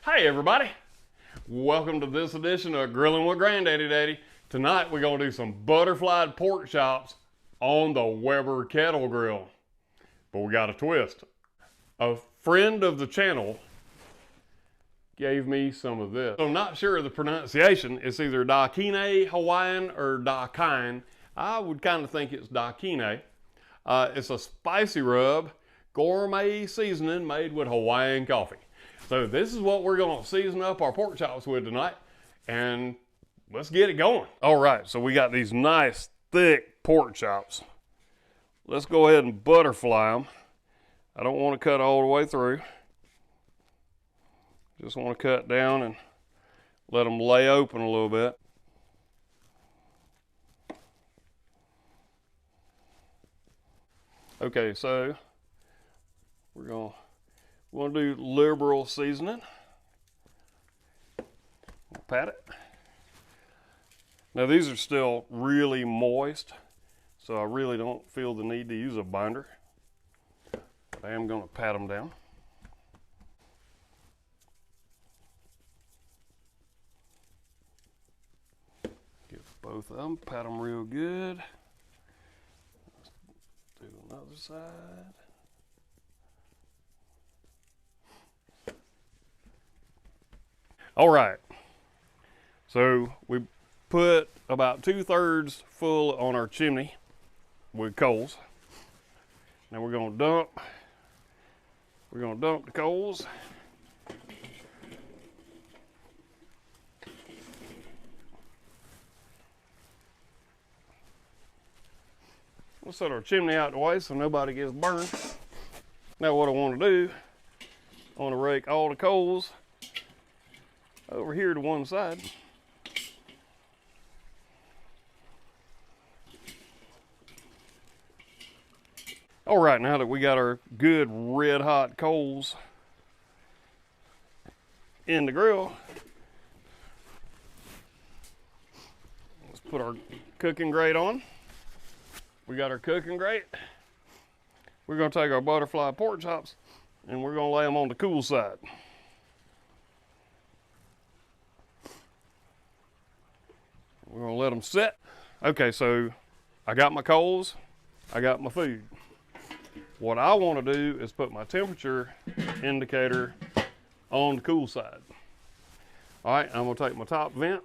Hey everybody, welcome to this edition of Grilling with Granddaddy Daddy. Tonight we're going to do some butterflied pork chops on the Weber Kettle grill. But we got a twist. A friend of the channel gave me some of this. I'm not sure of the pronunciation. It's either KINE Hawaiian or KINE. I would kind of think it's KINE. It's a spicy rub, gourmet seasoning made with Hawaiian coffee. So this is what we're going to season up our pork chops with tonight, and let's get it going. All right, so we got these nice thick pork chops. Let's go ahead and butterfly them. I don't want to cut all the way through. Just want to cut down and let them lay open a little bit. Okay, so we're going to do liberal seasoning. Pat it. Now these are still really moist, so I really don't feel the need to use a binder. But I am going to pat them down. Get both of them, pat them real good. Let's do another side. All right, so we put about 2/3 full on our chimney with coals. Now we're gonna dump the coals. We'll set our chimney out the way so nobody gets burned. Now what I want to do, I want to rake all the coals over here to one side. All right, now that we got our good red hot coals in the grill, let's put our cooking grate on. We got our cooking grate. We're gonna take our butterfly pork chops and we're gonna lay them on the cool side. We're gonna let them set. Okay, so I got my coals, I got my food. What I wanna do is put my temperature indicator on the cool side. All right, I'm gonna take my top vent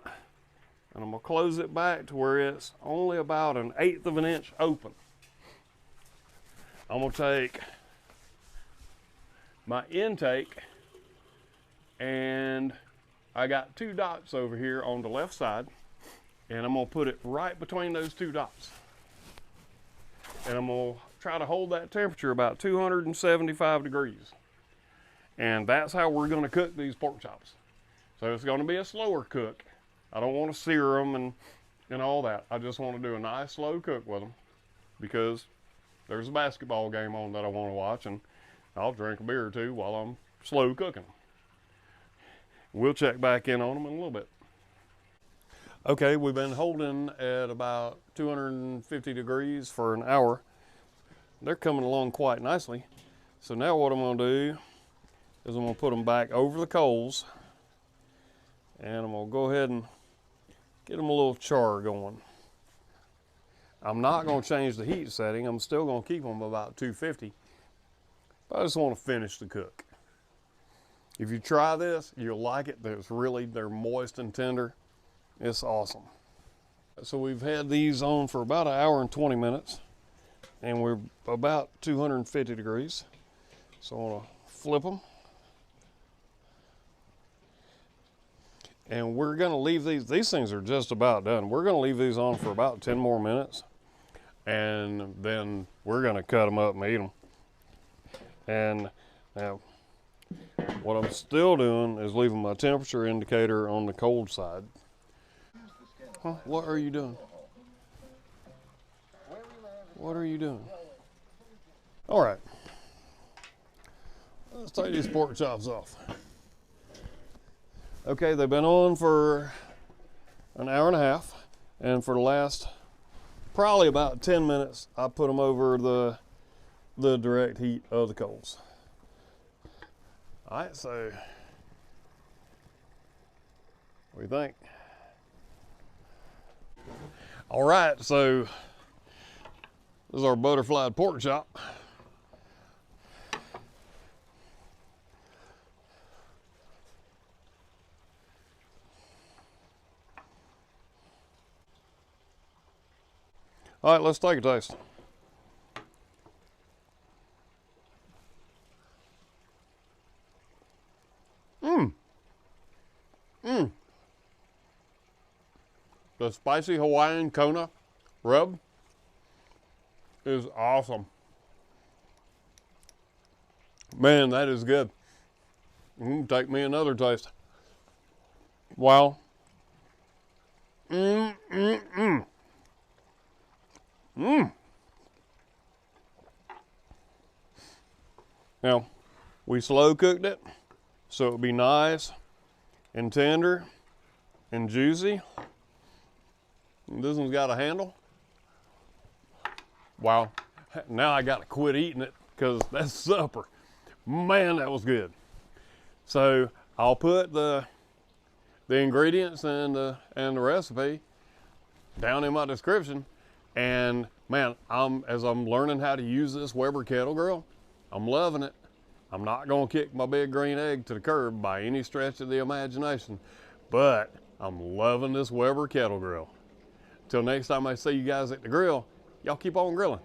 and I'm gonna close it back to where it's only about 1/8 of an inch open. I'm gonna take my intake, and I got 2 dots over here on the left side, and I'm gonna put it right between those 2 dots. And I'm gonna try to hold that temperature about 275 degrees. And that's how we're gonna cook these pork chops. So it's gonna be a slower cook. I don't wanna sear them and all that. I just wanna do a nice slow cook with them because there's a basketball game on that I wanna watch, and I'll drink a beer or two while I'm slow cooking. We'll check back in on them in a little bit. Okay, we've been holding at about 250 degrees for an hour. They're coming along quite nicely. So now what I'm gonna do is I'm gonna put them back over the coals, and I'm gonna go ahead and get them a little char going. I'm not gonna change the heat setting. I'm still gonna keep them about 250, but I just wanna finish the cook. If you try this, you'll like it. They're moist and tender. It's awesome. So we've had these on for about 1 hour and 20 minutes, and we're about 250 degrees. So I want to flip them. And we're going to leave these things are just about done. We're going to leave these on for about 10 more minutes, and then we're going to cut them up and eat them. And now what I'm still doing is leaving my temperature indicator on the cold side. Huh? What are you doing? What are you doing? All right. Let's take these pork chops off. Okay, they've been on for 1.5 hours, and for the last probably about 10 minutes, I put them over the direct heat of the coals. All right, so What do you think? All right, so this is our butterflied pork chop. All right, let's take a taste. The spicy Hawaiian Kona rub is awesome. Man, that is good. Take me another taste. Wow. Now, we slow cooked it so it would be nice and tender and juicy. This one's got a handle. Wow. Now I got to quit eating it because that's supper. Man, that was good. So I'll put the ingredients and the recipe down in my description. And man, as I'm learning how to use this Weber Kettle grill, I'm loving it. I'm not gonna kick my big green egg to the curb by any stretch of the imagination, but I'm loving this Weber Kettle grill. Till next time I see you guys at the grill, y'all keep on grilling.